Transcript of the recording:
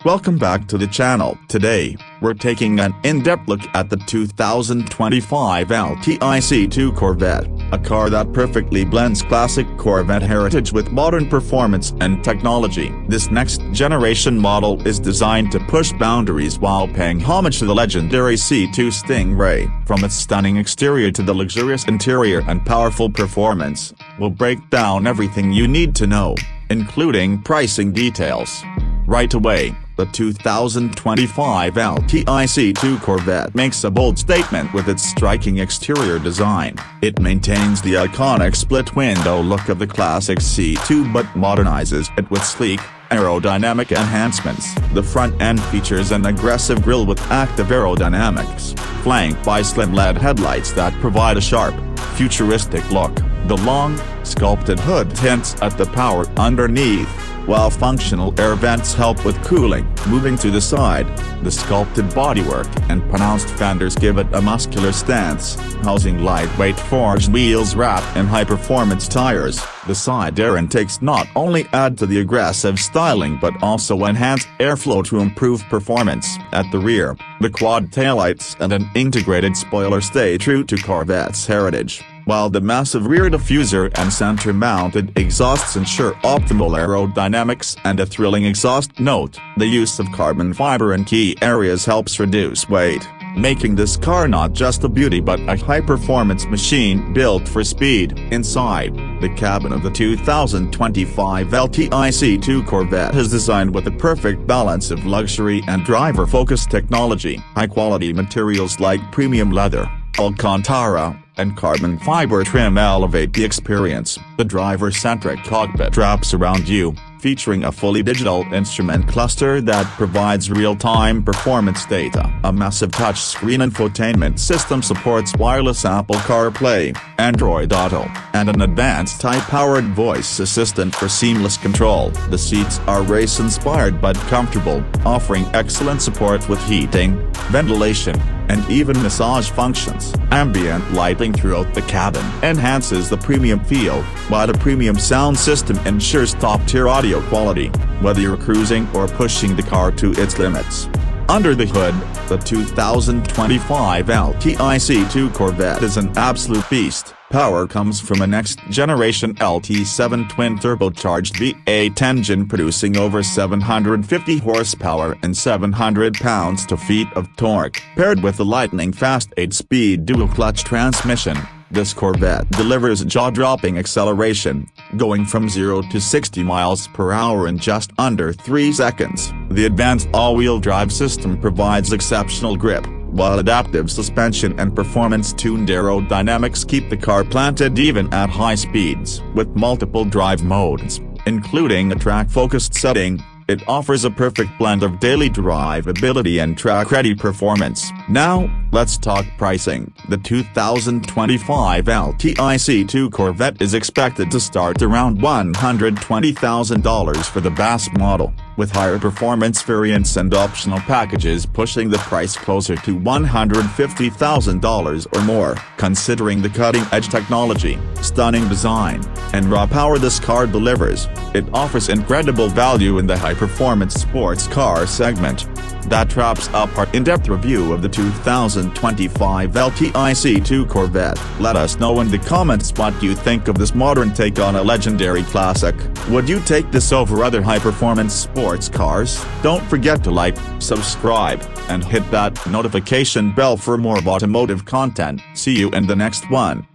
Welcome back to the channel. Today, we're taking an in-depth look at the 2025 LTI C2 Corvette, a car that perfectly blends classic Corvette heritage with modern performance and technology. This next-generation model is designed to push boundaries while paying homage to the legendary C2 Stingray. From its stunning exterior to the luxurious interior and powerful performance, we'll break down everything you need to know, including pricing details. Right away, the 2025 LTI C2 Corvette makes a bold statement with its striking exterior design. It maintains the iconic split-window look of the classic C2 but modernizes it with sleek, aerodynamic enhancements. The front end features an aggressive grille with active aerodynamics, flanked by slim LED headlights that provide a sharp, futuristic look. The long, sculpted hood hints at the power underneath, while functional air vents help with cooling. Moving to the side, the sculpted bodywork and pronounced fenders give it a muscular stance, housing lightweight forged wheels wrapped in high-performance tires. The side air intakes not only add to the aggressive styling but also enhance airflow to improve performance. At the rear, the quad taillights and an integrated spoiler stay true to Corvette's heritage, while the massive rear diffuser and center-mounted exhausts ensure optimal aerodynamics and a thrilling exhaust note. The use of carbon fiber in key areas helps reduce weight, making this car not just a beauty but a high-performance machine built for speed. Inside, the cabin of the 2025 LTI C2 Corvette is designed with a perfect balance of luxury and driver-focused technology. High-quality materials like premium leather, Alcantara, and carbon fiber trim elevate the experience. The driver-centric cockpit wraps around you, featuring a fully digital instrument cluster that provides real-time performance data. A massive touchscreen infotainment system supports wireless Apple CarPlay, Android Auto, and an advanced high-powered voice assistant for seamless control. The seats are race-inspired but comfortable, offering excellent support with heating, ventilation, and even massage functions. Ambient lighting throughout the cabin enhances the premium feel, while the premium sound system ensures top-tier audio quality, whether you're cruising or pushing the car to its limits. Under the hood, the 2025 LTI C2 Corvette is an absolute beast. Power comes from a next-generation LT7 twin-turbocharged V8 engine producing over 750 horsepower and 700 pounds-feet of torque. Paired with the lightning-fast 8-speed dual-clutch transmission, this Corvette delivers jaw-dropping acceleration, going from 0 to 60 miles per hour in just under 3 seconds. The advanced all-wheel drive system provides exceptional grip, while adaptive suspension and performance-tuned aerodynamics keep the car planted even at high speeds. With multiple drive modes, including a track-focused setting, it offers a perfect blend of daily drivability and track-ready performance. Now, let's talk pricing. The 2025 LTI C2 Corvette is expected to start around $120,000 for the base model, with higher performance variants and optional packages pushing the price closer to $150,000 or more. Considering the cutting-edge technology, stunning design, and raw power this car delivers, it offers incredible value in the high-performance sports car segment. That wraps up our in-depth review of the 2025 LTI C2 Corvette. Let us know in the comments what you think of this modern take on a legendary classic. Would you take this over other high-performance sports cars? Don't forget to like, subscribe, and hit that notification bell for more automotive content. See you in the next one.